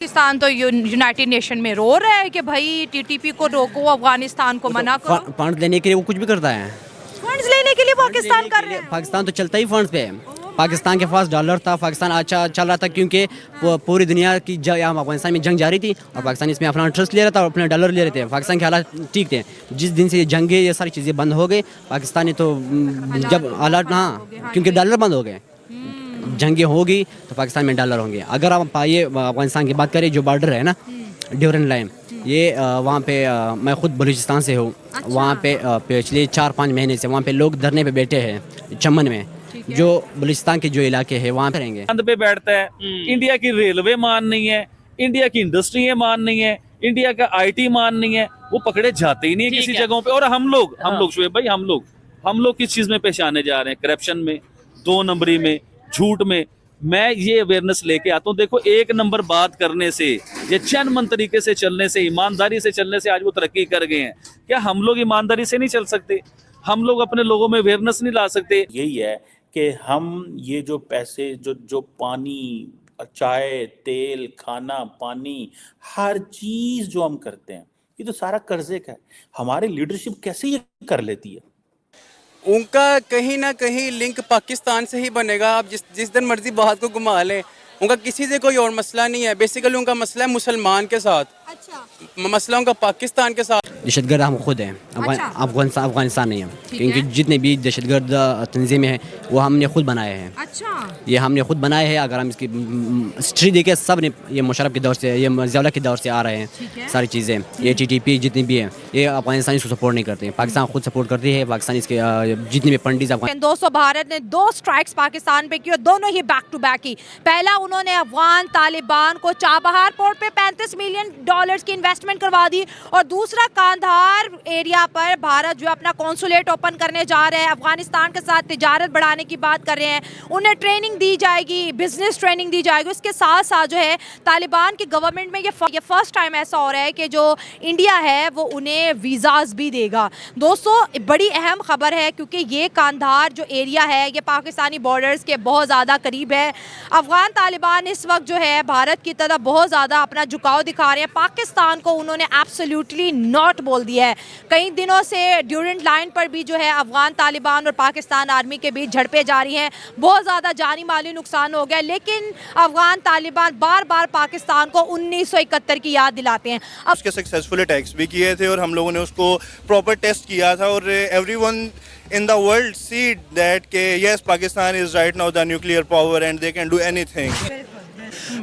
पाकिस्तान तो United nation में रो रहा है कि भाई टीटीपी को रोको, अफगानिस्तान को मना करो। फंड लेने के लिए वो कुछ भी करता है। फंड्स लेने के लिए पाकिस्तान कर रहे हैं। पाकिस्तान तो चलता ही फंड्स पे है। पाकिस्तान के पास डॉलर था, पाकिस्तान अच्छा चल रहा था क्योंकि पूरी दुनिया की अफगानिस्तान में जंग जारी थी और पाकिस्तान इसमें अपना इंटरेस्ट ले रहा था और अपने डॉलर ले रहे थे। पाकिस्तान के हालात ठीक थे। जिस दिन से ये जंगे ये सारी चीज़ें बंद हो गई, पाकिस्तानी तो जब हालात हाँ क्योंकि डॉलर बंद हो गए, जंगे होगी तो पाकिस्तान में डॉलर होंगे। अगर आप ये अफगानिस्तान की बात करें, जो बॉर्डर है ना ड्यूरन लाइन, ये वहाँ पे मैं खुद बलूचिस्तान से हूँ। वहाँ पे पिछले 4-5 महीने से वहाँ पे लोग धरने पे बैठे हैं चमन में, जो बलूचिस्तान के जो इलाके हैं वहाँ पे रहेंगे। बंद पे बैठता है। इंडिया की रेलवे मान नहीं है, इंडिया की इंडस्ट्री मान नहीं है, इंडिया का आईटी मान नहीं है, वो पकड़े जाते ही नहीं है किसी जगहों पे। और हम लोग शुएब भाई, हम लोग किस चीज में पहचाने जा रहे हैं? करप्शन में, 2 नंबरी में, झूठ में। मैं ये अवेयरनेस लेके आता हूँ। देखो, 1 नंबर बात करने से, ये चैनमन तरीके से चलने से, ईमानदारी से चलने से आज वो तरक्की कर गए हैं। क्या हम लोग ईमानदारी से नहीं चल सकते? हम लोग अपने लोगों में अवेयरनेस नहीं ला सकते? यही है कि हम ये जो पैसे जो पानी, चाय, तेल, खाना, पानी, हर चीज जो हम करते हैं, ये तो सारा कर्जे का है। हमारी लीडरशिप कैसे ये कर लेती है? उनका कहीं ना कहीं लिंक पाकिस्तान से ही बनेगा। आप जिस दिन मर्जी बात को घुमा लें, उनका किसी से कोई और मसला नहीं है। बेसिकली उनका मसला है मुसलमान के साथ। अच्छा। मसला उनका पाकिस्तान के साथ। दहशतगर्द हम खुद हैं, अफगानिस्तान नहीं है, क्योंकि जितने भी दहशतगर्द तंजीमें हैं वो हमने खुद बनाए हैं। अच्छा। ये हमने खुद बनाए हैं। अगर हम इसकी हिस्ट्री देखें, सब ने ये मुशर्रफ के दौर से, ये ज़िया के दौर से आ रहे हैं सारी चीज़ें। ये टीटीपी जितनी भी हैं ये अफगानिस्तान इसको सपोर्ट नहीं करते हैं, पाकिस्तान खुद सपोर्ट करती है। पाकिस्तान इसके जितने भी पंडित दोस्तों, भारत ने 2 स्ट्राइक्स पाकिस्तान पे की और दोनों ही बैक टू बैक ही। पहला, उन्होंने अफगान तालिबान को चाबहार पोर्ट पे $35 मिलियन की इन्वेस्टमेंट करवा दी, और दूसरा, कांधार एरिया पर भारत जो अपना कॉन्सुलेट ओपन करने जा रहे हैं, अफगानिस्तान के साथ तिजारत बढ़ाने की बात कर रहे हैं। उन्हें ट्रेनिंग दी जाएगी, बिजनेस ट्रेनिंग दी जाएगी। उसके साथ साथ जो है तालिबान की गवर्नमेंट में ये फर्स्ट टाइम ऐसा हो रहा है कि जो इंडिया है वो उन्हें वीज़ाज भी देगा। दोस्तों, बड़ी अहम खबर है क्योंकि ये कांधार जो एरिया है ये पाकिस्तानी बॉर्डर्स के बहुत ज़्यादा करीब है। अफगान तालिबान इस वक्त जो है भारत की तरफ बहुत ज़्यादा अपना झुकाव दिखा रहे हैं। पाकिस्तान को उन्होंने एब्सोल्युटली नॉट बोल दिया है। कई दिनों से ड्यूरेंट लाइन पर भी जो है अफगान तालिबान और पाकिस्तान आर्मी के बीच झड़पें जारी हैं। बहुत ज़्यादा जानी माली नुकसान हो गया, लेकिन अफगान तालिबान बार बार पाकिस्तान को 1971 की याद दिलाते हैं। अब उसके सक्सेसफुल अटैक्स भी किए थे और हम लोगों ने उसको प्रॉपर टेस्ट किया था, और everyone in the world see that yes, Pakistan is right now the nuclear power and they can do anything.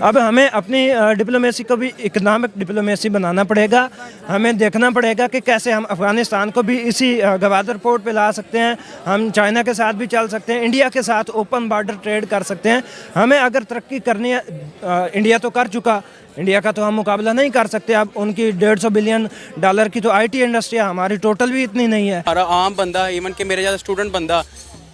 अब हमें अपनी डिप्लोमेसी को भी इकोनॉमिक डिप्लोमेसी बनाना पड़ेगा। हमें देखना पड़ेगा कि कैसे हम अफ़गानिस्तान को भी इसी गवादर पोर्ट पे ला सकते हैं। हम चाइना के साथ भी चल सकते हैं, इंडिया के साथ ओपन बॉर्डर ट्रेड कर सकते हैं। हमें अगर तरक्की करनी है, इंडिया तो कर चुका, इंडिया का तो हम मुकाबला नहीं कर सकते। अब उनकी $150 बिलियन की तो आईटी इंडस्ट्री है, हमारी टोटल भी इतनी नहीं है। हमारा आम बंदा, इवन कि मेरे जैसा स्टूडेंट बंदा,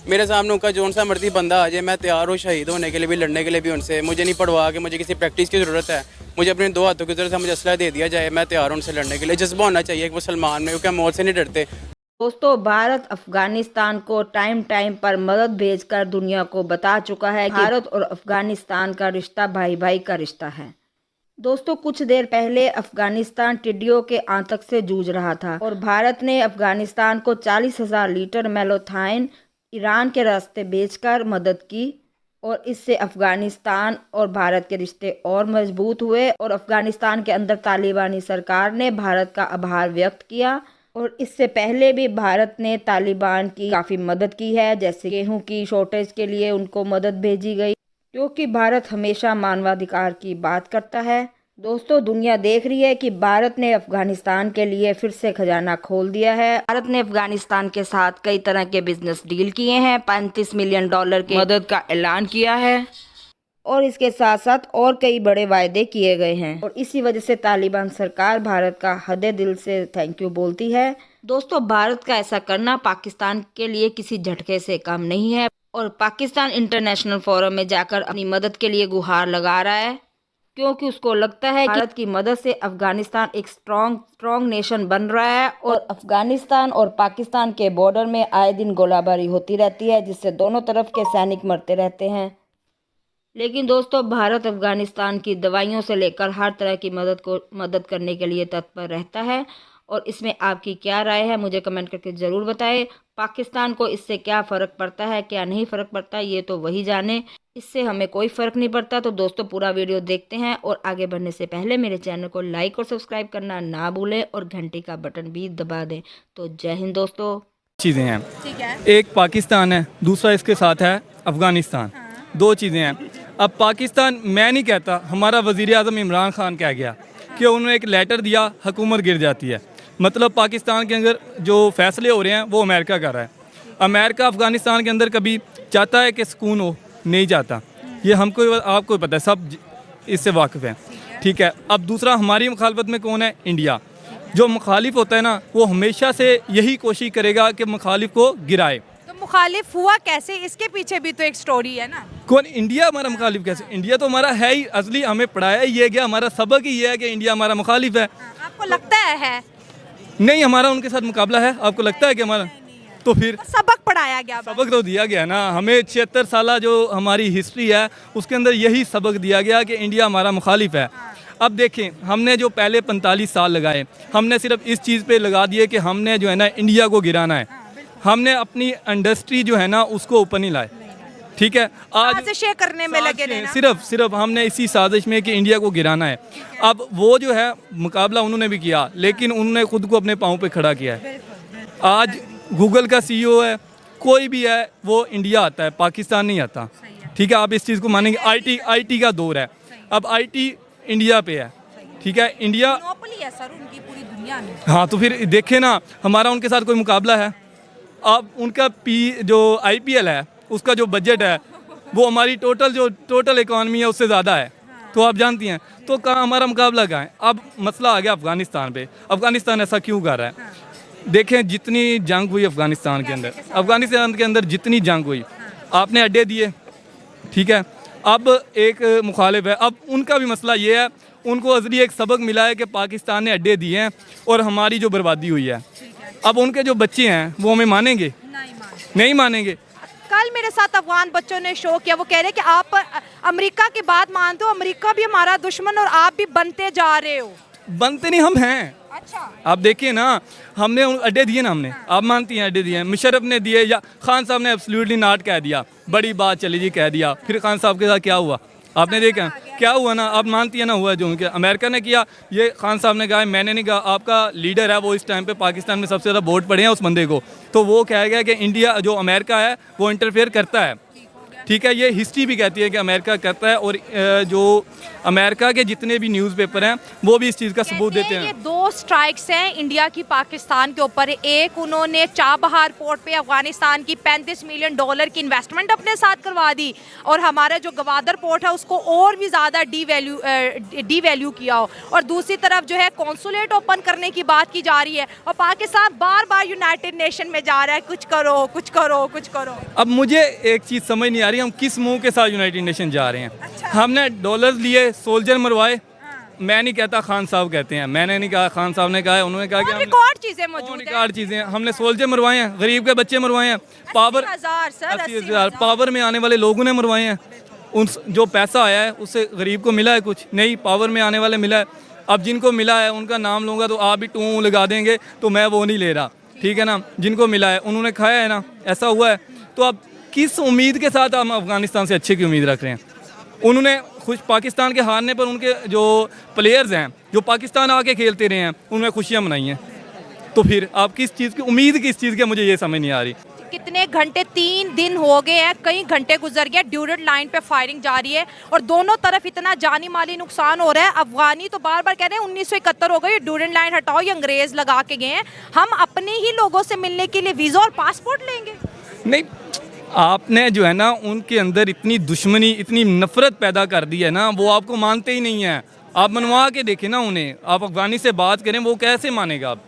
मेरे सामने उनका जौन सा मर्जी बंदा आ जाए, मैं तैयार हूँ शहीद होने के लिए भी, लड़ने के लिए भी उनसे। मुझे नहीं पढ़वा के मुझे किसी प्रैक्टिस की ज़रूरत है, मुझे अपने 2 हाथों की ज़रूरत है, मुझे असला दे दिया जाए, मैं तैयार हूँ उनसे लड़ने के लिए। जज्बा होना चाहिए एक मुसलमान में, क्योंकि हम मौत से नहीं डरते। दोस्तों, भारत अफगानिस्तान को टाइम टाइम पर मदद भेजकर दुनिया को बता चुका है कि भारत और अफगानिस्तान का रिश्ता भाई भाई का रिश्ता है। दोस्तों, कुछ देर पहले अफगानिस्तान टिड्डियों के आतंक से जूझ रहा था और भारत ने अफगानिस्तान को 40,000 लीटर मेलोथाइन ईरान के रास्ते बेचकर मदद की, और इससे अफगानिस्तान और भारत के रिश्ते और मजबूत हुए। और अफगानिस्तान के अंदर तालिबानी सरकार ने भारत का आभार व्यक्त किया, और इससे पहले भी भारत ने तालिबान की काफ़ी मदद की है, जैसे गेहूं की शॉर्टेज के लिए उनको मदद भेजी गई, क्योंकि भारत हमेशा मानवाधिकार की बात करता है। दोस्तों, दुनिया देख रही है कि भारत ने अफगानिस्तान के लिए फिर से खजाना खोल दिया है। भारत ने अफगानिस्तान के साथ कई तरह के बिजनेस डील किए हैं, $35 मिलियन की मदद का ऐलान किया है, और इसके साथ साथ और कई बड़े वायदे किए गए हैं। और इसी वजह से तालिबान सरकार भारत का हदे दिल से थैंक यू बोलती है। दोस्तों, भारत का ऐसा करना पाकिस्तान के लिए किसी झटके से कम नहीं है, और पाकिस्तान इंटरनेशनल फोरम में जाकर अपनी मदद के लिए गुहार लगा रहा है, क्योंकि उसको लगता है कि भारत की मदद से अफगानिस्तान एक स्ट्रॉन्ग नेशन बन रहा है। और अफगानिस्तान और पाकिस्तान के बॉर्डर में आए दिन गोलाबारी होती रहती है, जिससे दोनों तरफ के सैनिक मरते रहते हैं। लेकिन दोस्तों भारत अफगानिस्तान की दवाइयों से लेकर हर तरह की मदद करने के लिए तत्पर रहता है। और इसमें आपकी क्या राय है मुझे कमेंट करके ज़रूर बताएं। पाकिस्तान को इससे क्या फ़र्क पड़ता है, क्या नहीं फ़र्क पड़ता, ये तो वही जाने। इससे हमें कोई फ़र्क नहीं पड़ता। तो दोस्तों पूरा वीडियो देखते हैं और आगे बढ़ने से पहले मेरे चैनल को लाइक और सब्सक्राइब करना ना भूलें और घंटी का बटन भी दबा दें। तो जय हिंद दोस्तों। चीज़ें हैं, ठीक है। एक पाकिस्तान है, दूसरा इसके साथ है अफ़गानिस्तान। दो चीज़ें हैं। अब पाकिस्तान, मैं नहीं कहता, हमारा वज़ीर आज़म इमरान खान कह गया कि उन्होंने एक लेटर दिया, हुकूमत गिर जाती है। मतलब पाकिस्तान के अंदर जो फैसले हो रहे हैं वो अमेरिका कर रहा है। अमेरिका अफ़गानिस्तान के अंदर कभी चाहता है कि सुकून हो, नहीं चाहता। ये हमको आपको पता है, सब इससे वाकिफ़ हैं। ठीक है। अब दूसरा, हमारी मुखालफत में कौन है? इंडिया। जो मुखालिफ होता है ना, वो हमेशा से यही कोशिश करेगा कि मुखालिफ को गिराए। तो मुखालिफ हुआ कैसे, इसके पीछे भी तो एक स्टोरी है ना। कौन? इंडिया हमारा मुखालिफ कैसे? इंडिया तो हमारा है ही, असली हमें पढ़ाया ही ये गया, हमारा सबक ही ये है कि इंडिया हमारा मुखालिफ है। आपको लगता है? नहीं, हमारा उनके साथ मुकाबला है। आपको लगता है कि हमारा? तो फिर सबक पढ़ाया गया, सबक तो दिया गया ना हमें। 76 साल जो हमारी हिस्ट्री है उसके अंदर यही सबक दिया गया कि इंडिया हमारा मुखालिफ है। अब देखें, हमने जो पहले 45 साल लगाए, हमने सिर्फ इस चीज़ पे लगा दिए कि हमने जो है ना इंडिया को गिराना है। हमने अपनी इंडस्ट्री जो है ना उसको ऊपर नहीं लाए। ठीक है। आज साजिशें करने में लगे रहना। सिर्फ हमने इसी साजिश में कि इंडिया को गिराना है। अब वो जो है मुकाबला उन्होंने भी किया, लेकिन उन्होंने खुद को अपने पाँव पे खड़ा किया है। आज गूगल का CEO है, कोई भी है, वो इंडिया आता है, पाकिस्तान नहीं आता। ठीक है। आप इस चीज़ को मानेंगे। IT का दौर है, अब IT इंडिया पे है। ठीक है। इंडिया मोनोपोली है सर उनकी पूरी दुनिया में। हाँ, तो फिर देखें ना, हमारा उनके साथ कोई मुकाबला है? अब उनका जो IPL है उसका जो बजट है वो हमारी टोटल इकॉनमी है उससे ज़्यादा है। तो आप जानती हैं, तो कहाँ हमारा मुकाबला कहाँ है? अब मसला आ गया अफ़गानिस्तान पे। अफ़गानिस्तान ऐसा क्यों कर रहा है? देखें, जितनी जंग हुई अफ़गानिस्तान के अंदर जितनी जंग हुई, आपने अड्डे दिए। ठीक है। अब एक मुखालिफ है, अब उनका भी मसला ये है, उनको असली एक सबक मिला है कि पाकिस्तान ने अड्डे दिए हैं और हमारी जो बर्बादी हुई है। अब उनके जो बच्चे हैं वो हमें मानेंगे? नहीं मानेंगे। कल मेरे साथ अफगान बच्चों ने शो किया, वो कह रहे हैं कि आप अमेरिका की बात मानते हो, अमेरिका भी हमारा दुश्मन और आप भी बनते जा रहे हो। बनते नहीं, हम हैं। अच्छा। आप देखिए ना, हमने अड्डे दिए ना, हमने, आप मानती हैं अड्डे दिए हैं? मुशर्रफ ने दिए या खान साहब ने एब्सोल्युटली नॉट कह दिया, बड़ी बात चली जी कह दिया। फिर खान साहब के साथ क्या हुआ आपने देखा? क्या हुआ ना, आप मानती है ना, हुआ जो उनके अमेरिका ने किया। ये खान साहब ने कहा, मैंने नहीं कहा, आपका लीडर है वो इस टाइम पे पाकिस्तान में सबसे ज़्यादा वोट पड़े हैं उस बंदे को, तो वो कहा गया कि इंडिया जो अमेरिका है वो इंटरफेयर करता है। ठीक है। ये हिस्ट्री भी कहती है कि अमेरिका करता है, और जो अमेरिका के जितने भी न्यूज़पेपर हैं वो भी इस चीज़ का सबूत देते हैं। ये 2 स्ट्राइक्स हैं इंडिया की पाकिस्तान के ऊपर। एक, उन्होंने चाबहार पोर्ट पे अफगानिस्तान की $35 मिलियन की इन्वेस्टमेंट अपने साथ करवा दी, और हमारा जो गवादर पोर्ट है उसको और भी ज़्यादा डीवैल्यू किया हो। और दूसरी तरफ जो है कॉन्सुलेट ओपन करने की बात की जा रही है, और पाकिस्तान बार बार यूनाइटेड नेशन में जा रहा है, कुछ करो कुछ करो कुछ करो। अब मुझे एक चीज़ समझ नहीं आ रही, हम किस मुंह के साथ यूनाइटेड नेशन जा रहे हैं? अच्छा। हमने डॉलर्स लिए, सोल्जर मरवाए। मैं नहीं कहता, खान साहब कहते हैं, मैंने नहीं कहा, खान साहब ने कहा है। उन्होंने कहा कि रिकॉर्ड चीजें मौजूद हैं। रिकॉर्ड चीज़ें हमने सोल्जर मरवाए हैं, गरीब के बच्चे मरवाए हैं, पावर 80,000 पावर में आने वाले लोगों ने मरवाए हैं। उन जो पैसा आया है उससे गरीब को मिला है कुछ नहीं, पावर में आने वाले मिला है। अब जिनको मिला है उनका नाम लूँगा तो आप भी टू लगा देंगे, तो मैं वो नहीं ले रहा। ठीक है ना, जिनको मिला है उन्होंने खाया है ना, ऐसा हुआ है। तो अब किस उम्मीद के साथ हम अफ़गानिस्तान से अच्छे की उम्मीद रख रहे हैं? उन्होंने खुश पाकिस्तान के हारने पर उनके जो प्लेयर्स हैं जो पाकिस्तान आके खेलते रहे हैं उन्होंने खुशियाँ मनाई हैं। तो फिर आप किस चीज़ की उम्मीद, किस चीज़ की, मुझे ये समझ नहीं आ रही। कितने घंटे, 3 दिन हो गए हैं, कई घंटे गुजर गए, ड्यूरेंट लाइन पे फायरिंग जारी है और दोनों तरफ इतना जानी माली नुकसान हो रहा है। अफगानी तो बार बार कह रहे हैं 1971 हो गई, ड्यूरेंट लाइन हटाओ, ये अंग्रेज लगा के गए हैं, हम अपने ही लोगों से मिलने के लिए वीज़ा और पासपोर्ट लेंगे। नहीं, आपने जो है ना उनके अंदर इतनी दुश्मनी, इतनी नफरत पैदा कर दी है ना, वो आपको मानते ही नहीं है। आप मनवा के देखें ना उन्हें, आप अफगानी से बात करें, वो कैसे मानेगा? आप